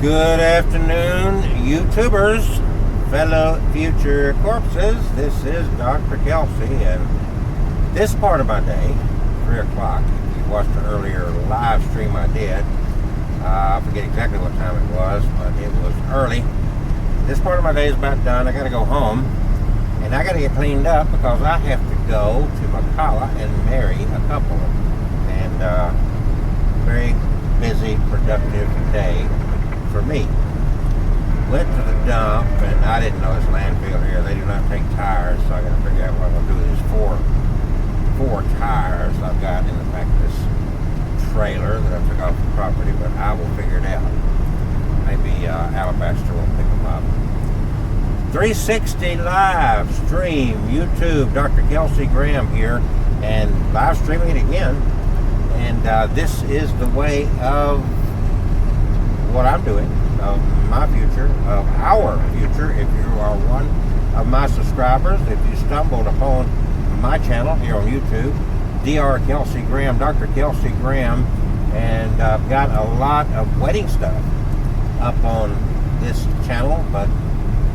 Good afternoon, YouTubers, fellow future corpses. This is Dr. Kelsey, and this part of my day, 3 o'clock, if you watched an earlier live stream I did, I forget exactly what time it was, but it was early. This part of my day is about done. I got to go home, and I got to get cleaned up because I have to go to Macala and marry a couple. And very busy, productive day for me. Went to the dump, and I didn't know this landfill here. They do not take tires, so I got to figure out what I'm going to do with these four tires I've got in the back of this trailer that I took off the property, but I will figure it out. Maybe Alabaster will pick them up. 360 live stream, YouTube, Dr. Kelsey Graham here, and live streaming it again. And this is the way of what I'm doing, of my future, of our future. If you are one of my subscribers, if you stumbled upon my channel here on YouTube, Dr. Kelsey Graham, Dr. Kelsey Graham, and I've got a lot of wedding stuff up on this channel, but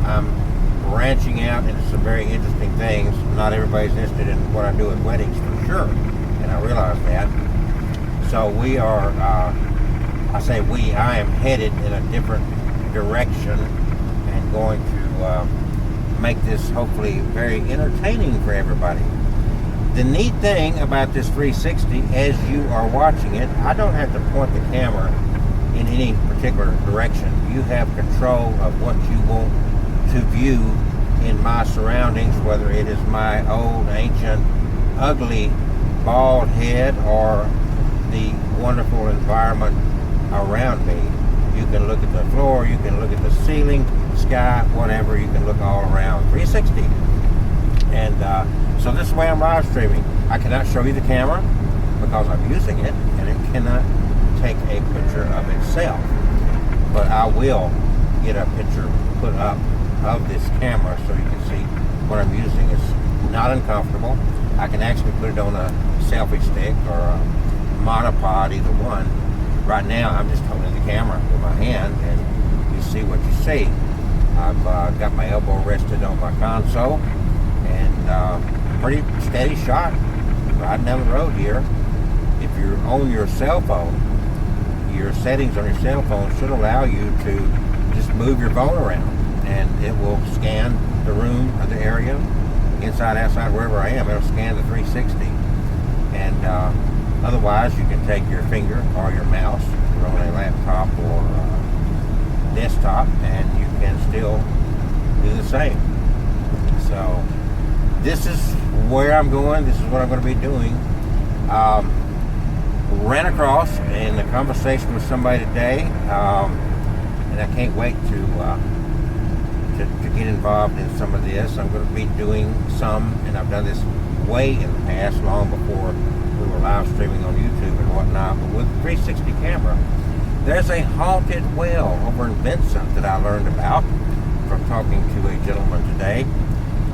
I'm branching out into some very interesting things. Not everybody's interested in what I do at weddings, for sure, and I realize that. So we are, I say we, I am headed in a different direction and going to make this hopefully very entertaining for everybody. The neat thing about this 360, as you are watching it, I don't have to point the camera in any particular direction. You have control of what you want to view in my surroundings, whether it is my old, ancient, ugly, bald head or the wonderful environment around me. You can look at the floor, you can look at the ceiling, sky, whatever, you can look all around. 360. And so this is the way I'm live streaming. I cannot show you the camera because I'm using it, and it cannot take a picture of itself. But I will get a picture put up of this camera so you can see what I'm using. It's not uncomfortable. I can actually put it on a selfie stick or a monopod, either one. Right now I'm just holding the camera with my hand, and you see what you see. I've got my elbow rested on my console, and pretty steady shot riding down the road here. If you're on your cell phone, your settings on your cell phone should allow you to just move your phone around, and it will scan the room or the area, inside, outside, wherever I am. It'll scan the 360. And otherwise, you can take your finger or your mouse, if you're on a laptop or desktop, and you can still do the same. So this is where I'm going. This is what I'm going to be doing. Ran across in a conversation with somebody today, and I can't wait to get involved in some of this. I'm going to be doing some, and I've done this way in the past, long before we were live streaming on YouTube and whatnot, but with 360 camera. There's a haunted well over in Vincent that I learned about from talking to a gentleman today,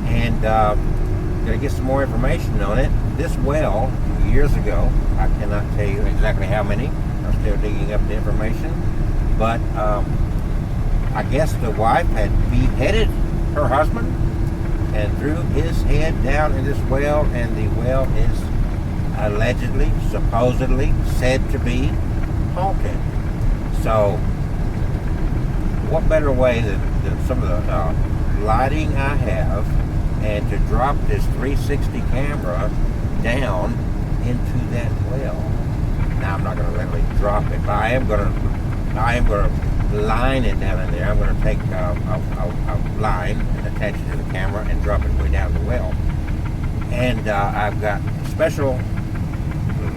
and going to get some more information on it. This well, years ago, I cannot tell you exactly how many. I'm still digging up the information, but I guess the wife had beheaded her husband and threw his head down in this well, and the well is allegedly, supposedly, said to be haunted. So what better way than some of the lighting I have, and to drop this 360 camera down into that well. Now I'm not going to really drop it, but I am going to line it down in there. I'm going to take a line and attach it to the camera and drop it way down the well. And I've got special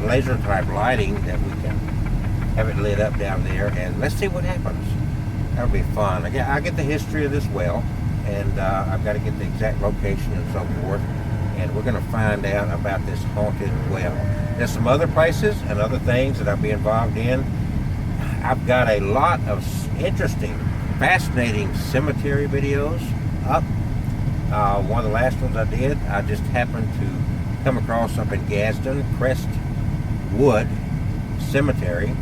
laser type lighting that we can have it lit up down there, and let's see what happens. That'll be fun. I get the history of this well, and I've got to get the exact location and so forth, and we're going to find out about this haunted well. There's some other places and other things that I'll be involved in. I've got a lot of interesting, fascinating cemetery videos up. One of the last ones I did, I just happened to come across up in Gadsden, Crestwood Cemetery,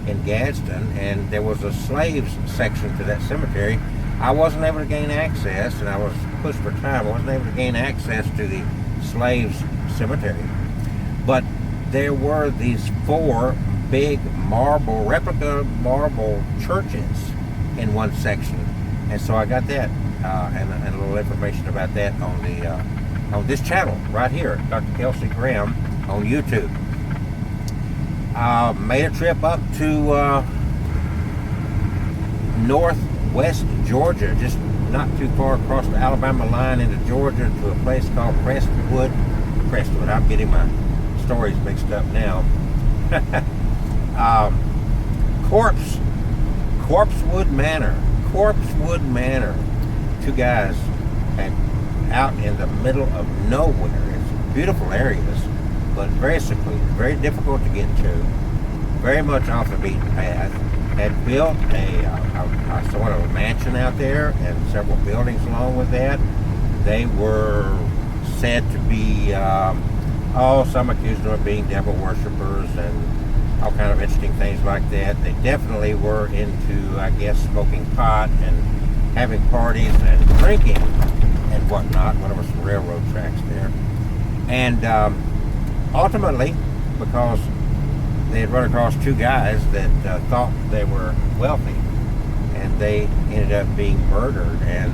in Gadsden, and there was a slaves section to that cemetery. I wasn't able to gain access, and I was pushed for time. I wasn't able to gain access to the slaves cemetery. But there were these 4 big replica marble churches in one section. And so I got that and a little information about that on this channel right here, Dr. Kelsey Graham on YouTube. Made a trip up to northwest Georgia, just not too far across the Alabama line into Georgia, to a place called Crestwood. I'm getting my stories mixed up now. Corpsewood Manor. 2 guys out in the middle of nowhere. It's beautiful areas, but very secluded, very difficult to get to, very much off the beaten path. Had built a sort of a mansion out there and several buildings along with that. They were said to be, some accused them of being devil worshippers and all kind of interesting things like that. They definitely were into, I guess, smoking pot and having parties and drinking and whatnot. One of us railroad tracks there. And ultimately, because they had run across 2 guys that thought they were wealthy, and they ended up being murdered. And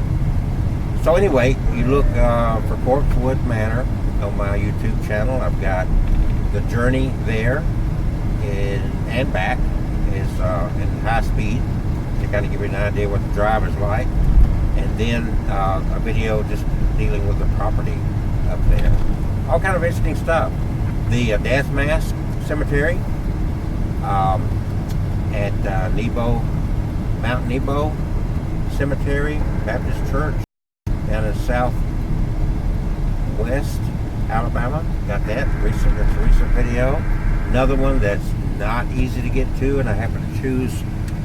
so anyway, you look for Corpsewood Manor on my YouTube channel. I've got the journey there and back is in high speed to kind of give you an idea what the drive is like, and then a video just dealing with the property up there. All kind of interesting stuff. The Death Mask Cemetery at Mount Nebo Cemetery Baptist Church down in southwest Alabama. Got that. That's a recent video. Another one that's not easy to get to, and I happened to choose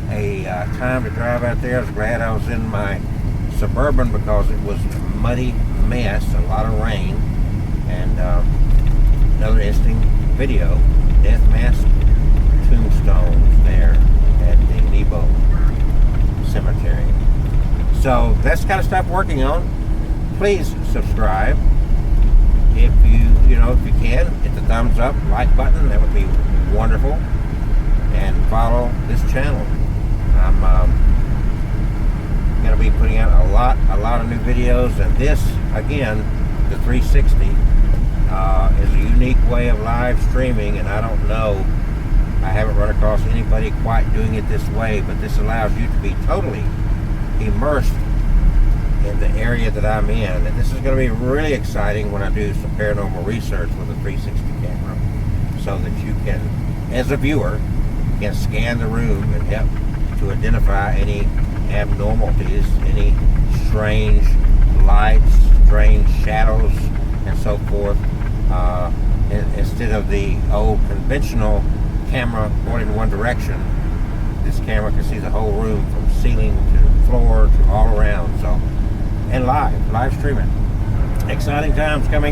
a time to drive out there. I was glad I was in my Suburban because it was a muddy mess, a lot of rain. And another interesting video, Death Mask tombstones there at the Nebo Cemetery. So that's the kind of stuff I'm working on. Please subscribe. If if you can, hit the thumbs up, like button. That would be wonderful. And follow this channel. I'm going to be putting out a lot of new videos, and this, again, the 360 is a unique way of live streaming, and I don't know, I haven't run across anybody quite doing it this way, but this allows you to be totally immersed in the area that I'm in. And this is going to be really exciting when I do some paranormal research with a 360 camera, so that you can, as a viewer, can scan the room and help to identify any abnormalities, any strange lights, strange shadows, and so forth. Instead of the old conventional camera pointing in one direction, this camera can see the whole room from ceiling to floor to all around. So, and live streaming. Exciting times coming up.